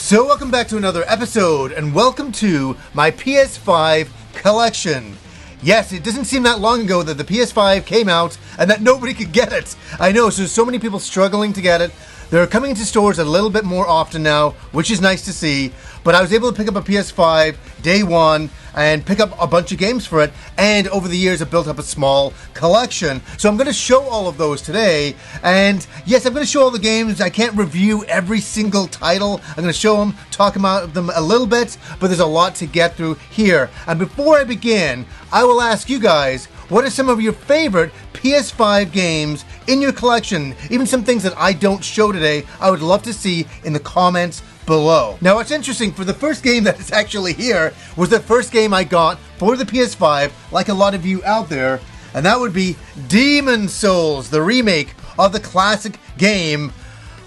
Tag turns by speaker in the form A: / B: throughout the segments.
A: So welcome back to another episode, and welcome to my PS5 collection. Yes, it doesn't seem that long ago that the PS5 came out and that nobody could get it. I know, so many people struggling to get it. They're coming into stores a little bit more often now, which is nice to see. But I was able to pick up a PS5 day one and pick up a bunch of games for it. And over the years, I've built up a small collection. So I'm going to show all of those today. And yes, I'm going to show all the games. I can't review every single title. I'm going to show them, talk about them a little bit. But there's a lot to get through here. And before I begin, I will ask you guys, what are some of your favorite PS5 games in your collection? Even some things that I don't show today, I would love to see in the comments below. Now, what's interesting, for the first game that is actually here, was the first game I got for the PS5, like a lot of you out there, and that would be Demon's Souls, the remake of the classic game.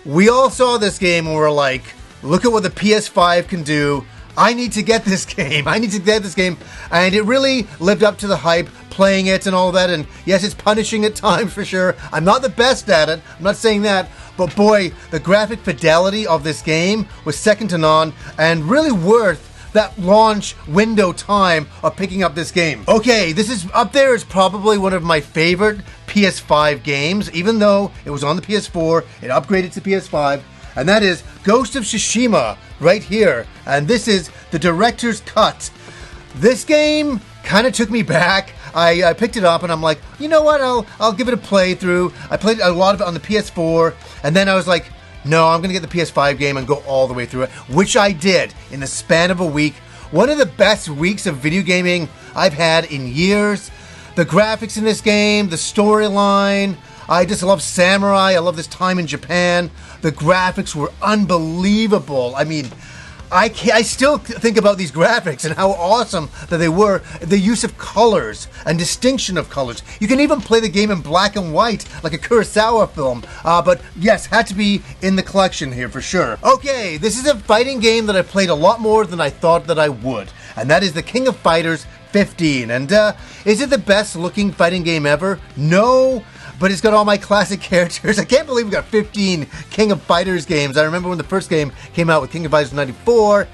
A: We all saw this game and were like, look at what the PS5 can do. I need to get this game. And it really lived up to the hype, playing it and all that. And yes, it's punishing at times for sure. I'm not the best at it. I'm not saying that. But boy, the graphic fidelity of this game was second to none and really worth that launch window time of picking up this game. Okay, this is up there as probably one of my favorite PS5 games, even though it was on the PS4, it upgraded to PS5. And that is Ghost of Tsushima right here. And this is the director's cut. This game kind of took me back. I picked it up and I'm like, you know what, I'll give it a playthrough. I played a lot of it on the PS4, and then I was like, no, I'm going to get the PS5 game and go all the way through it, which I did in the span of a week. One of the best weeks of video gaming I've had in years. The graphics in this game, the storyline, I just love Samurai. I love this time in Japan. The graphics were unbelievable. I mean, I still think about these graphics and how awesome that they were. The use of colors and distinction of colors. You can even play the game in black and white, like a Kurosawa film. But yes, had to be in the collection here for sure. Okay, this is a fighting game that I played a lot more than I thought that I would. And that is the King of Fighters 15. And is it the best looking fighting game ever? No. But it's got all my classic characters. I can't believe we got 15 King of Fighters games. I remember when the first game came out with King of Fighters 94.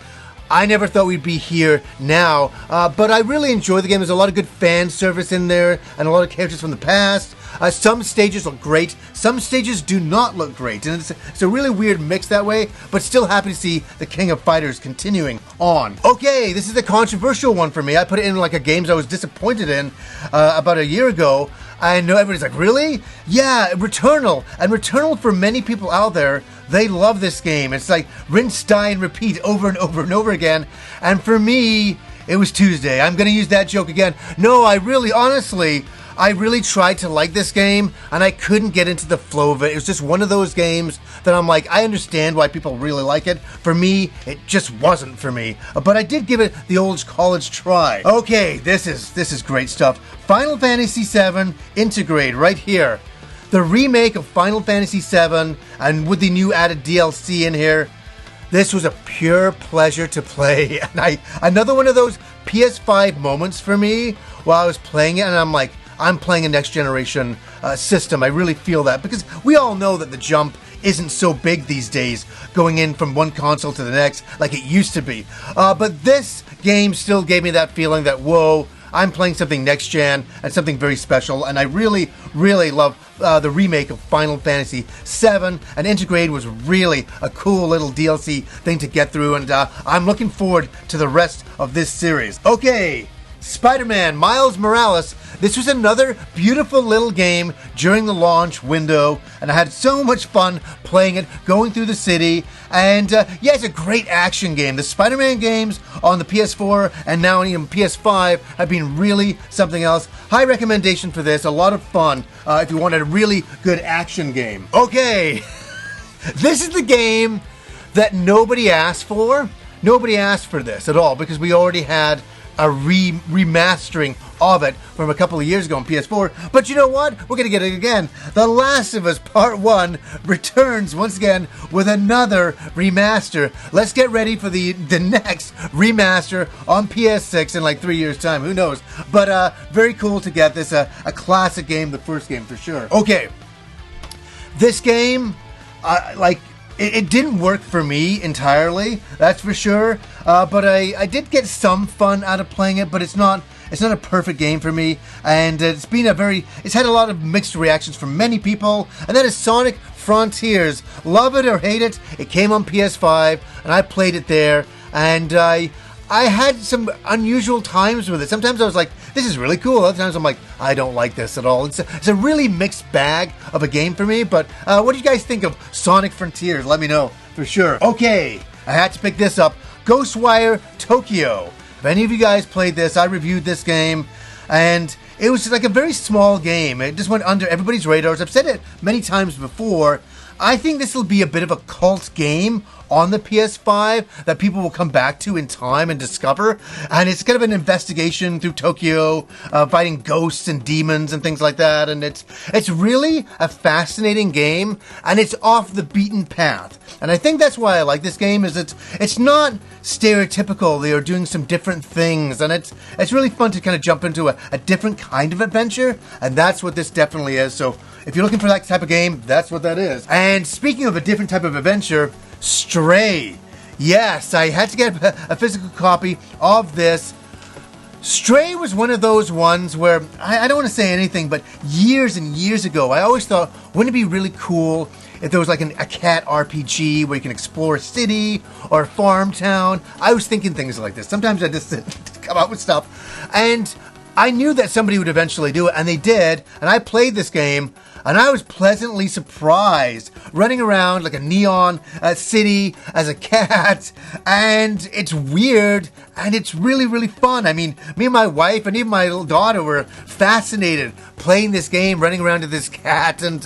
A: I never thought we'd be here now. But I really enjoy the game. There's a lot of good fan service in there and a lot of characters from the past. Some stages look great. Some stages do not look great. And it's a really weird mix that way, but still happy to see the King of Fighters continuing on. Okay, this is a controversial one for me. I put it in like a games I was disappointed in about a year ago. I know everybody's like, really? Yeah, Returnal. And Returnal, for many people out there, they love this game. It's like rinse, die, and repeat over and over and over again. And for me, it was Tuesday. I'm going to use that joke again. No, I really tried to like this game, and I couldn't get into the flow of it. It was just one of those games that I'm like, I understand why people really like it. For me, it just wasn't for me. But I did give it the old college try. Okay, this is great stuff. Final Fantasy VII Intergrade right here. The remake of Final Fantasy VII, and with the new added DLC in here. This was a pure pleasure to play. And another one of those PS5 moments for me while I was playing it, and I'm like, I'm playing a next generation system. I really feel that, because we all know that the jump isn't so big these days, going in from one console to the next like it used to be. But this game still gave me that feeling that, whoa, I'm playing something next gen and something very special. And I really, really love the remake of Final Fantasy VII. And Intergrade was really a cool little DLC thing to get through. And I'm looking forward to the rest of this series. Okay. Spider-Man Miles Morales. This was another beautiful little game during the launch window, and I had so much fun playing it, going through the city, and yeah, it's a great action game. The Spider-Man games on the PS4 and now even PS5 have been really something else. High recommendation for this, a lot of fun if you wanted a really good action game. Okay, this is the game that nobody asked for. Nobody asked for this at all, because we already had a remastering of it from a couple of years ago on PS4. But you know what? We're going to get it again. The Last of Us Part 1 returns once again with another remaster. Let's get ready for the next remaster on PS6 in like 3 years' time. Who knows? But very cool to get this. A classic game, the first game for sure. Okay. This game, like it didn't work for me entirely, that's for sure. But I did get some fun out of playing it, but it's not a perfect game for me, and it's had a lot of mixed reactions from many people, and that is Sonic Frontiers. Love it or hate it, it came on PS5, and I played it there, and I had some unusual times with it. Sometimes I was like, this is really cool. Other times I'm like, I don't like this at all. It's a really mixed bag of a game for me, but what do you guys think of Sonic Frontiers? Let me know, for sure. Okay, I had to pick this up. Ghostwire Tokyo. If any of you guys played this, I reviewed this game, and it was like a very small game. It just went under everybody's radars. I've said it many times before. I think this will be a bit of a cult game on the PS5 that people will come back to in time and discover. And it's kind of an investigation through Tokyo, fighting ghosts and demons and things like that. And it's really a fascinating game, and it's off the beaten path. And I think that's why I like this game, is it's not stereotypical. They are doing some different things, and it's really fun to kind of jump into a different kind of adventure, and that's what this definitely is. So if you're looking for that type of game, that's what that is. And speaking of a different type of adventure, Stray. Yes, I had to get a physical copy of this. Stray was one of those ones where, I don't want to say anything, but years and years ago, I always thought, wouldn't it be really cool if there was like a cat RPG where you can explore a city or a farm town? I was thinking things like this. Sometimes I just come up with stuff. And I knew that somebody would eventually do it, and they did. And I played this game, and I was pleasantly surprised, running around like a neon city as a cat, and it's weird, and it's really, really fun. I mean, me and my wife and even my little daughter were fascinated playing this game, running around to this cat, and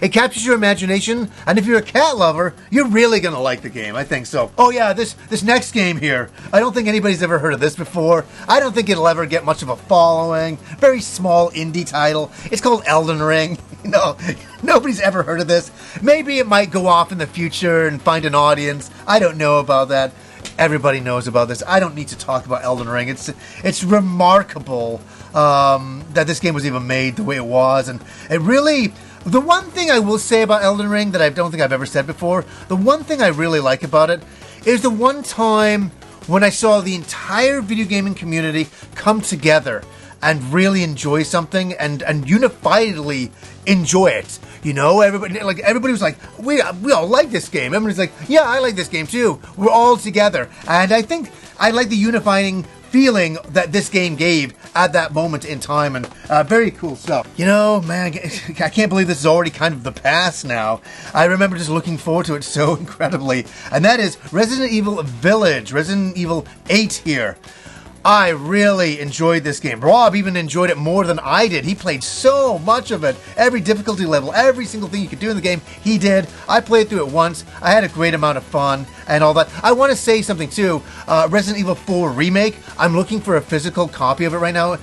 A: it captures your imagination, and if you're a cat lover, you're really gonna like the game, I think so. Oh yeah, this next game here, I don't think anybody's ever heard of this before. I don't think it'll ever get much of a following. Very small indie title. It's called Elden Ring. No, nobody's ever heard of this. Maybe it might go off in the future and find an audience. I don't know about that. Everybody knows about this. I don't need to talk about Elden Ring. It's remarkable that this game was even made the way it was, and it really. The one thing I will say about Elden Ring that I don't think I've ever said before, the one thing I really like about it is the one time when I saw the entire video gaming community come together and really enjoy something and unifiedly enjoy it. You know, everybody was like, we all like this game. Everybody's like, yeah, I like this game too. We're all together. And I think I like the unifying feeling that this game gave at that moment in time, and very cool stuff. You know, man, I can't believe this is already kind of the past now. I remember just looking forward to it so incredibly, and that is Resident Evil Village, Resident Evil 8 here. I really enjoyed this game. Rob even enjoyed it more than I did. He played so much of it. Every difficulty level, every single thing you could do in the game, he did. I played through it once. I had a great amount of fun and all that. I want to say something too. Resident Evil 4 Remake, I'm looking for a physical copy of it right now.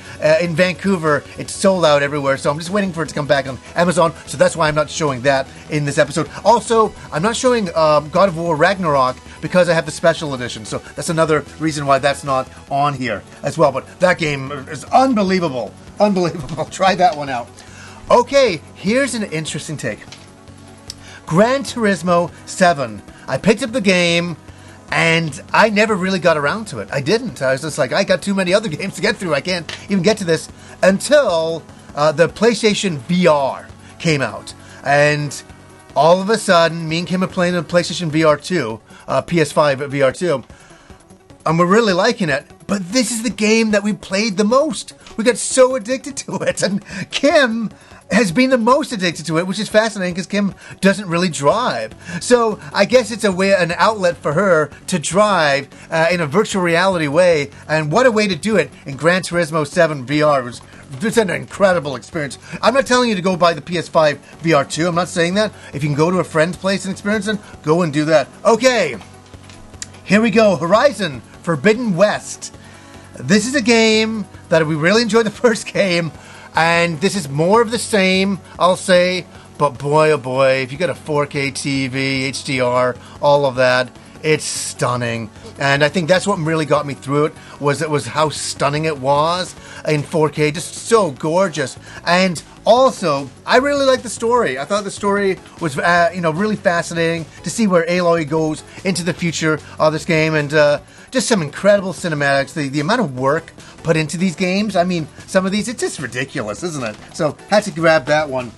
A: In Vancouver, it's sold out everywhere, so I'm just waiting for it to come back on Amazon, so that's why I'm not showing that in this episode. Also, I'm not showing God of War Ragnarok because I have the special edition, so that's another reason why that's not on here as well. But that game is unbelievable. Unbelievable. Try that one out. Okay, here's an interesting take. Gran Turismo 7. I picked up the game, and I never really got around to it. I didn't. I was just like, I got too many other games to get through. I can't even get to this until the PlayStation VR came out. And all of a sudden, me and Kim are playing the PlayStation VR 2, PS5 VR 2, and we're really liking it. But this is the game that we played the most. We got so addicted to it, and Kim has been the most addicted to it, which is fascinating because Kim doesn't really drive. So I guess it's an outlet for her to drive in a virtual reality way, and what a way to do it in Gran Turismo 7 VR. It's an incredible experience. I'm not telling you to go buy the PS5 VR 2. I'm not saying that. If you can go to a friend's place and experience it, go and do that. Okay, here we go. Horizon Forbidden West. This is a game that we really enjoyed the first game, and this is more of the same, I'll say. But boy, oh boy, if you got a 4K TV, HDR, all of that, it's stunning. And I think that's what really got me through it was how stunning it was in 4K, just so gorgeous. And Also, I really like the story. I thought the story was, really fascinating to see where Aloy goes into the future of this game, and just some incredible cinematics. The amount of work put into these games, I mean, some of these, it's just ridiculous, isn't it? So, had to grab that one.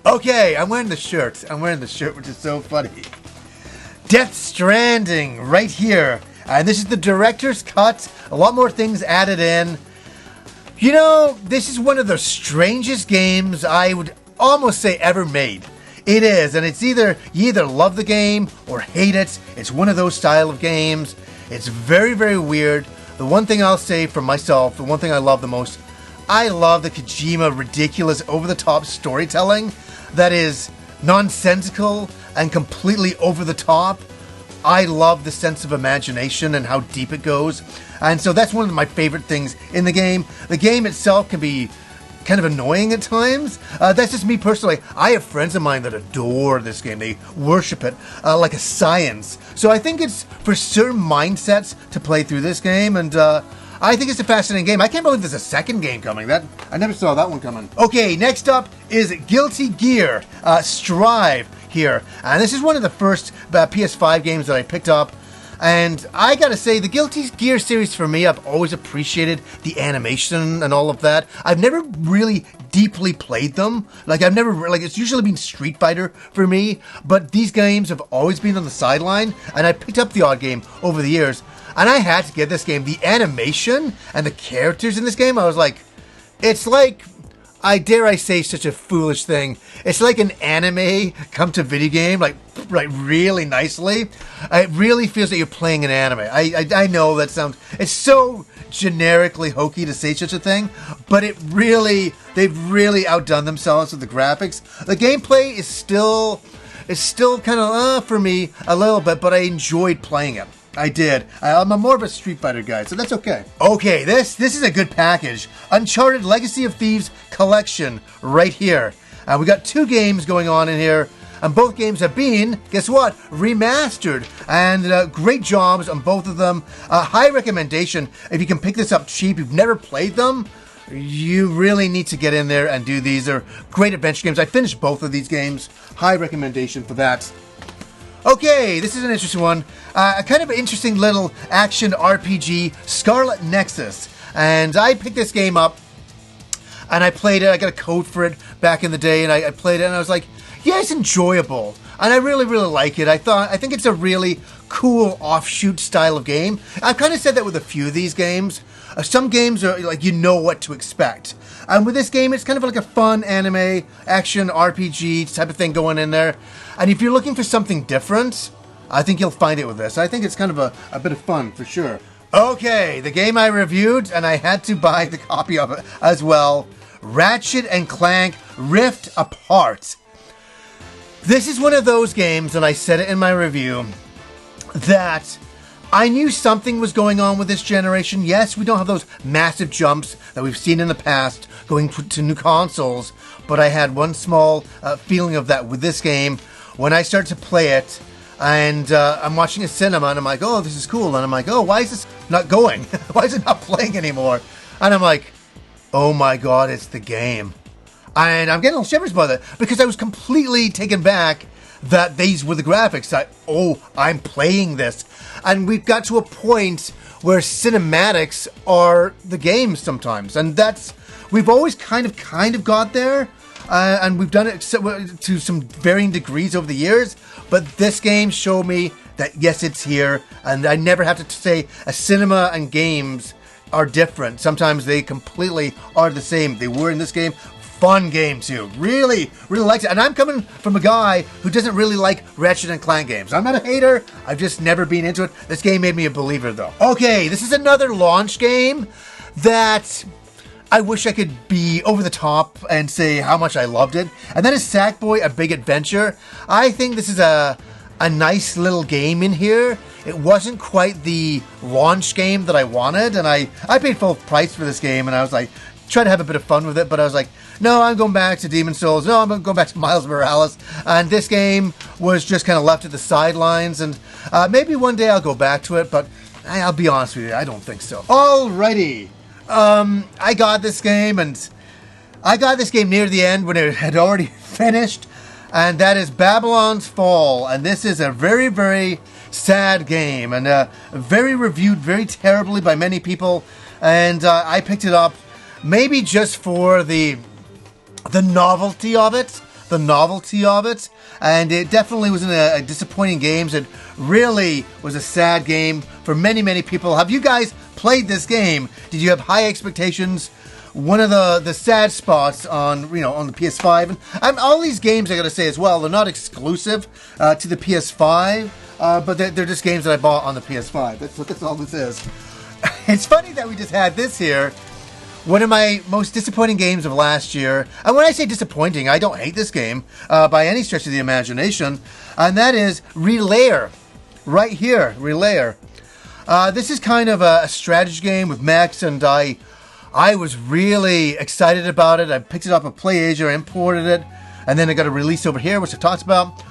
A: Okay, I'm wearing the shirt. Which is so funny. Death Stranding, right here. And this is the director's cut. A lot more things added in. You know, this is one of the strangest games I would almost say ever made. It is, and it's you either love the game or hate it. It's one of those style of games. It's very, very weird. The one thing I'll say for myself, the one thing I love the most, I love the Kojima ridiculous, over-the-top storytelling that is nonsensical and completely over-the-top. I love the sense of imagination and how deep it goes. And so that's one of my favorite things in the game. The game itself can be kind of annoying at times. That's just me personally. I have friends of mine that adore this game. They worship it like a science. So I think it's for certain mindsets to play through this game. And I think it's a fascinating game. I can't believe there's a second game coming. I never saw that one coming. Okay, next up is Guilty Gear Strive here. And this is one of the first PS5 games that I picked up. And I gotta say, the Guilty Gear series for me, I've always appreciated the animation and all of that. I've never really deeply played them. It's usually been Street Fighter for me, but these games have always been on the sideline, and I picked up the odd game over the years, and I had to get this game. The animation and the characters in this game, I was like, it's like, I dare I say such a foolish thing. It's like an anime come to video game, like really nicely. It really feels like you're playing an anime. I know that it's so generically hokey to say such a thing, but they've really outdone themselves with the graphics. The gameplay is still kind of for me a little bit, but I enjoyed playing it. I did. I'm more of a Street Fighter guy, so that's okay. Okay, this is a good package. Uncharted Legacy of Thieves Collection right here. We got 2 games going on in here, and both games have been, guess what, remastered. And great jobs on both of them. High recommendation. If you can pick this up cheap, you've never played them, you really need to get in there and do these. They're great adventure games. I finished both of these games. High recommendation for that. Okay, this is an interesting one. A kind of interesting little action RPG, Scarlet Nexus. And I picked this game up, and I played it. I got a code for it back in the day, and I played it, and I was like, yeah, it's enjoyable. And I really, really like it. I think it's a really cool offshoot style of game. I've kind of said that with a few of these games. Some games are like, you know what to expect. And with this game, it's kind of like a fun anime, action, RPG type of thing going in there. And if you're looking for something different, I think you'll find it with this. I think it's kind of a bit of fun, for sure. Okay, the game I reviewed, and I had to buy the copy of it as well, Ratchet and Clank Rift Apart. This is one of those games, and I said it in my review, that I knew something was going on with this generation. Yes, we don't have those massive jumps that we've seen in the past going to new consoles, but I had one small feeling of that with this game when I started to play it, and I'm watching a cinema, and I'm like, oh, this is cool, and I'm like, oh, why is this not going? Why is it not playing anymore? And I'm like, oh my god, it's the game. And I'm getting a little shivers by that, because I was completely taken back that these were the graphics. I'm playing this. And we've got to a point where cinematics are the games sometimes. And we've always kind of got there. And we've done it to some varying degrees over the years. But this game showed me that, yes, it's here. And I never have to say a cinema and games are different. Sometimes they completely are the same. They were in this game. Fun game too. Really, really liked it. And I'm coming from a guy who doesn't really like Ratchet and Clank games. I'm not a hater. I've just never been into it. This game made me a believer though. Okay, this is another launch game that I wish I could be over the top and say how much I loved it. And that is Sackboy: A Big Adventure. I think this is a nice little game in here. It wasn't quite the launch game that I wanted, and I paid full price for this game, and I was like, try to have a bit of fun with it, but I was like, no, I'm going back to Demon's Souls. No, I'm going back to Miles Morales. And this game was just kind of left at the sidelines. And maybe one day I'll go back to it, but I'll be honest with you, I don't think so. Alrighty. I got this game, and I got this game near the end when it had already finished, and that is Babylon's Fall. And this is a very, very sad game, and very reviewed very terribly by many people. And I picked it up maybe just for the novelty of it. And it definitely was a disappointing game. It really was a sad game for many, many people. Have you guys played this game? Did you have high expectations? One of the sad spots on the PS5, and all these games I gotta say as well, they're not exclusive to the PS5, but they're just games that I bought on the PS5. That's all this is. It's funny that we just had this here. One of my most disappointing games of last year, and when I say disappointing, I don't hate this game by any stretch of the imagination, and that is Relayer. Right here, Relayer. This is kind of a strategy game with mechs, and I was really excited about it. I picked it up at PlayAsia, imported it, and then I got a release over here, which I talked about.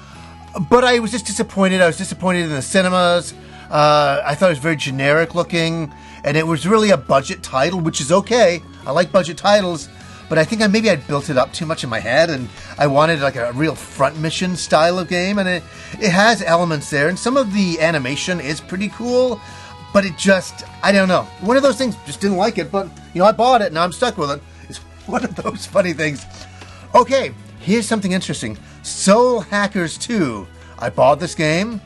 A: But I was just disappointed. I was disappointed in the cinemas. I thought it was very generic looking, and it was really a budget title, which is okay. I like budget titles, but I think maybe I built it up too much in my head, and I wanted like a real front mission style of game, and it has elements there, and some of the animation is pretty cool, but it just, I don't know. One of those things, just didn't like it, but I bought it, and now I'm stuck with it. It's one of those funny things. Okay, here's something interesting. Soul Hackers 2. I bought this game,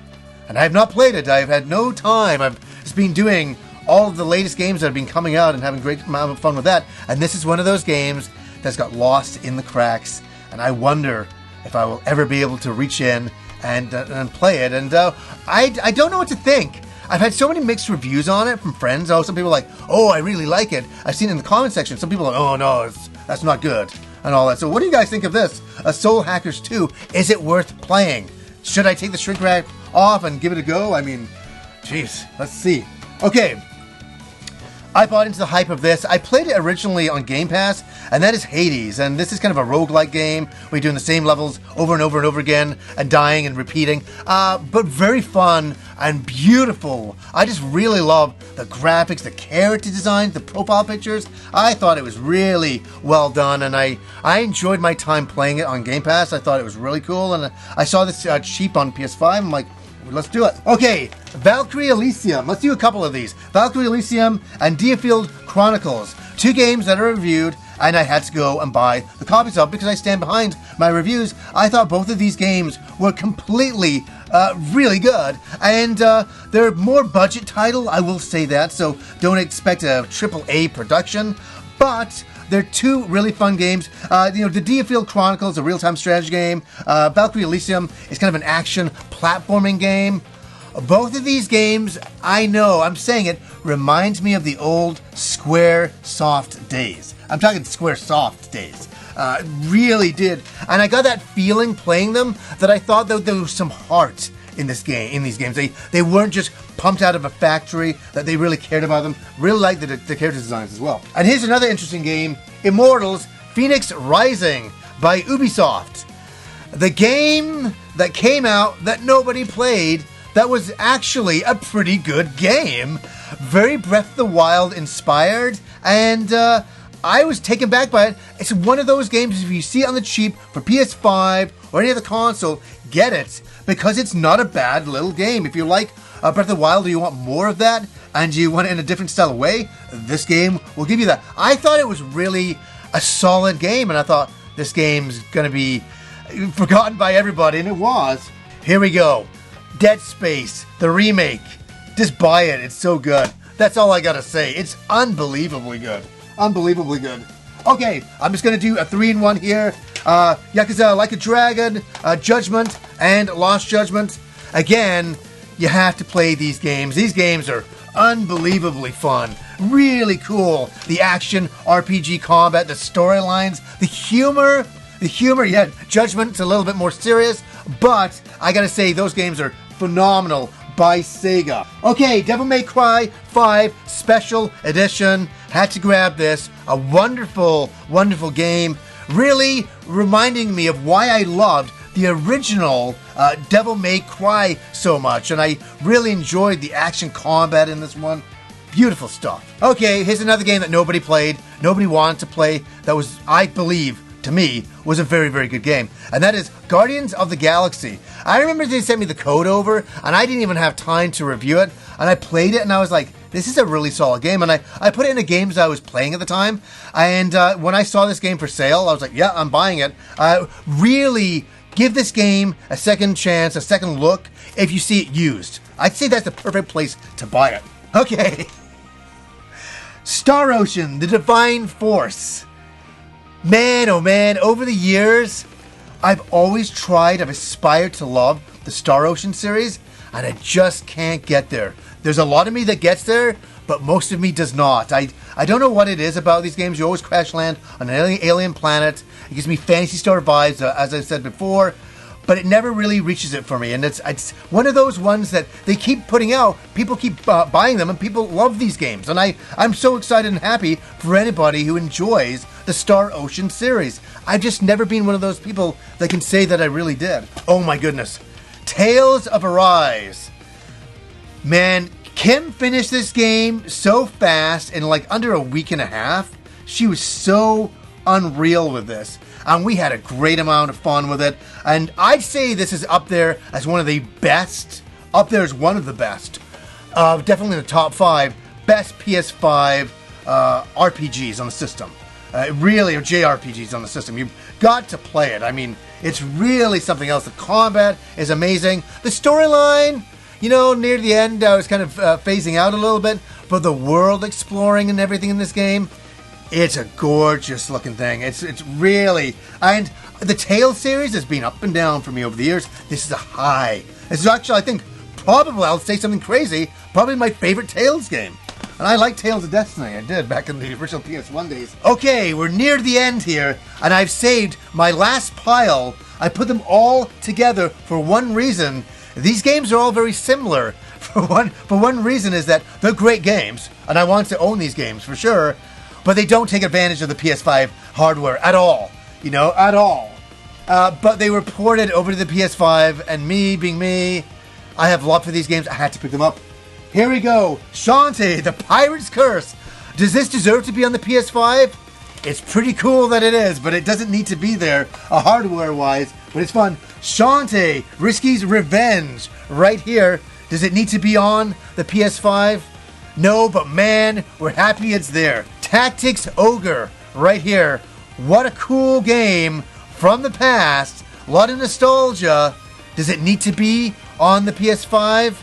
A: and I have not played it. I've had no time. I've just been doing all of the latest games that have been coming out and having a great amount of fun with that. And this is one of those games that's got lost in the cracks, and I wonder if I will ever be able to reach in and play it. And I don't know what to think. I've had so many mixed reviews on it from friends. Some people are like, oh, I really like it. I've seen it in the comment section. Some people are like, oh, no, that's not good, and all that. So what do you guys think of this? Soul Hackers 2, is it worth playing? Should I take the shrink wrap off and give it a go? I mean, jeez, let's see. Okay, I bought into the hype of this. I played it originally on Game Pass, and that is Hades. And this is kind of a roguelike game where you're doing the same levels over and over and over again and dying and repeating. But very fun and beautiful. I just really love the graphics, the character design, the profile pictures. I thought it was really well done, and I enjoyed my time playing it on Game Pass. I thought it was really cool, and I saw this cheap on PS5. I'm like, let's do it. Okay, Valkyrie Elysium. Let's do a couple of these. Valkyrie Elysium and Diefield Chronicles. Two games that are reviewed, and I had to go and buy the copies of because I stand behind my reviews. I thought both of these games were completely really good, and they're more budget title, I will say that, so don't expect a AAA production, but they're two really fun games. The Diefield Chronicles, a real-time strategy game. Valkyrie Elysium is kind of an action platforming game. Both of these games, I know, I'm saying it, reminds me of the old Squaresoft days. I'm talking Squaresoft days. Really did. And I got that feeling playing them that I thought that there was some heart in these games. They weren't just pumped out of a factory, that they really cared about them. Really liked the character designs as well. And here's another interesting game, Immortals Phoenix Rising by Ubisoft. The game that came out that nobody played, that was actually a pretty good game. Very Breath of the Wild inspired, and I was taken back by it. It's one of those games, if you see it on the cheap for PS5 or any other console, get it, because it's not a bad little game. If you like Breath of the Wild, or you want more of that, and you want it in a different style of way, this game will give you that. I thought it was really a solid game, and I thought this game's going to be forgotten by everybody, and it was. Here we go. Dead Space, the remake. Just buy it. It's so good. That's all I got to say. It's unbelievably good. Unbelievably good. Okay, I'm just going to do a 3-in-1 here. Yakuza Like a Dragon, Judgment, and Lost Judgment. Again, you have to play these games. These games are unbelievably fun. Really cool. The action, RPG combat, the storylines, the humor. Yeah, Judgment's a little bit more serious, but I gotta say, those games are phenomenal by Sega. Okay, Devil May Cry 5 Special Edition. Had to grab this. A wonderful, wonderful game. Really reminding me of why I loved the original Devil May Cry so much. And I really enjoyed the action combat in this one. Beautiful stuff. Okay, here's another game that nobody played. nobody wanted to play that was, I believe, to me, was a very, very good game. And that is Guardians of the Galaxy. I remember they sent me the code over, and I didn't even have time to review it. And I played it, and I was like, this is a really solid game. And I put it in the games I was playing at the time. And when I saw this game for sale, I was like, yeah, I'm buying it. Really give this game a second chance, a second look, if you see it used. I'd say that's the perfect place to buy it. Okay. Star Ocean, The Divine Force. Man, oh man, over the years, I've aspired to love the Star Ocean series, and I just can't get there. There's a lot of me that gets there, but most of me does not. I don't know what it is about these games. You always crash land on an alien planet. It gives me Phantasy Star vibes, as I said before, but it never really reaches it for me. And it's one of those ones that they keep putting out. People keep buying them, and people love these games. And I'm so excited and happy for anybody who enjoys the Star Ocean series. I've just never been one of those people that can say that I really did. Oh my goodness. Tales of Arise. Man, Kim finished this game so fast in like under a week and a half. She was so unreal with this. And we had a great amount of fun with it. And I'd say this is up there as one of the best. Up there as one of the best. Definitely in the top 5 best PS5 RPGs on the system. Really, or JRPGs on the system. You've got to play it. I mean, it's really something else. The combat is amazing. The storyline, near the end, I was kind of phasing out a little bit. But the world exploring and everything in this game, it's a gorgeous looking thing. It's really, and the Tales series has been up and down for me over the years. This is a high. This is actually, I think, probably, I'll say something crazy, probably my favorite Tales game. And I like Tales of Destiny. I did back in the original PS1 days. Okay, we're near the end here, and I've saved my last pile. I put them all together for one reason. These games are all very similar. For one reason is that they're great games, and I want to own these games for sure, but they don't take advantage of the PS5 hardware at all. At all. But they were ported over to the PS5, and me being me, I have love for these games. I had to pick them up. Here we go. Shantae, The Pirate's Curse. Does this deserve to be on the PS5? It's pretty cool that it is, but it doesn't need to be there hardware-wise, but it's fun. Shantae, Risky's Revenge, right here. Does it need to be on the PS5? No, but man, we're happy it's there. Tactics Ogre, right here. What a cool game from the past. A lot of nostalgia. Does it need to be on the PS5?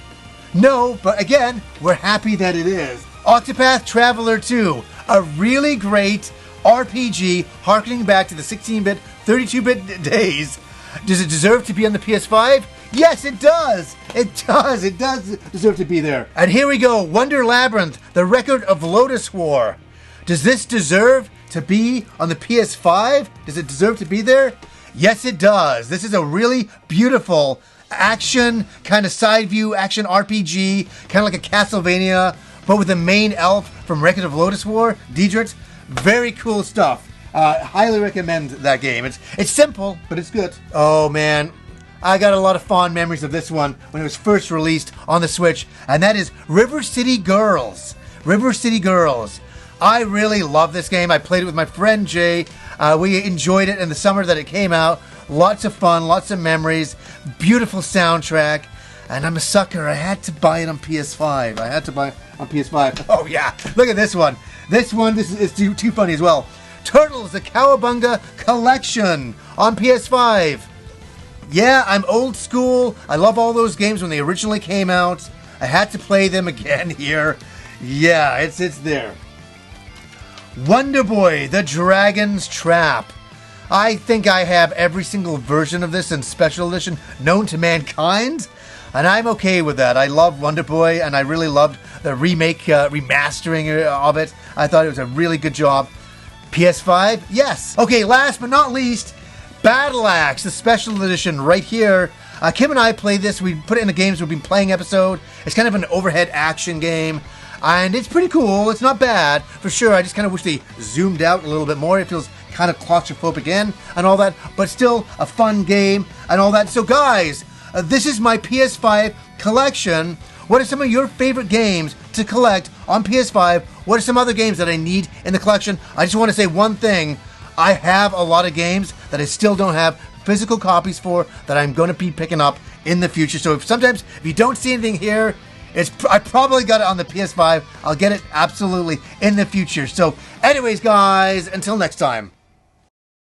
A: No, but again, we're happy that it is. Octopath Traveler 2, a really great RPG harkening back to the 16-bit, 32-bit days. Does it deserve to be on the PS5? Yes, it does. It does. It does deserve to be there. And here we go. Wonder Labyrinth, The Record of Lodoss War. Does this deserve to be on the PS5? Does it deserve to be there? Yes, it does. This is a really beautiful action, kind of side view action RPG, kind of like a Castlevania, but with the main elf from Record of Lodoss War, Daedric. Very cool stuff. Highly recommend that game. It's simple, but it's good. Oh man, I got a lot of fond memories of this one when it was first released on the Switch, and that is River City Girls. River City Girls. I really love this game. I played it with my friend Jay. We enjoyed it in the summer that it came out. Lots of fun, lots of memories, beautiful soundtrack, and I'm a sucker. I had to buy it on PS5. I had to buy it on PS5. Oh yeah, look at this one. This is too funny as well. Turtles, the Cowabunga Collection on PS5. Yeah, I'm old school. I love all those games when they originally came out. I had to play them again here. Yeah, it's there. Wonder Boy, The Dragon's Trap. I think I have every single version of this in Special Edition known to mankind, and I'm okay with that. I love Wonder Boy, and I really loved the remastering of it. I thought it was a really good job. PS5? Yes. Okay, last but not least, Battle Axe, the Special Edition right here. Kim and I played this. We put it in the games we've been playing episode. It's kind of an overhead action game. And it's pretty cool. It's not bad, for sure. I just kind of wish they zoomed out a little bit more. It feels kind of claustrophobic and all that, but still a fun game and all that. So guys, this is my PS5 collection. What are some of your favorite games to collect on PS5? What are some other games that I need in the collection? I just want to say one thing. I have a lot of games that I still don't have physical copies for that I'm going to be picking up in the future. So if you don't see anything here, I probably got it on the PS5. I'll get it absolutely in the future. So anyways, guys, until next time.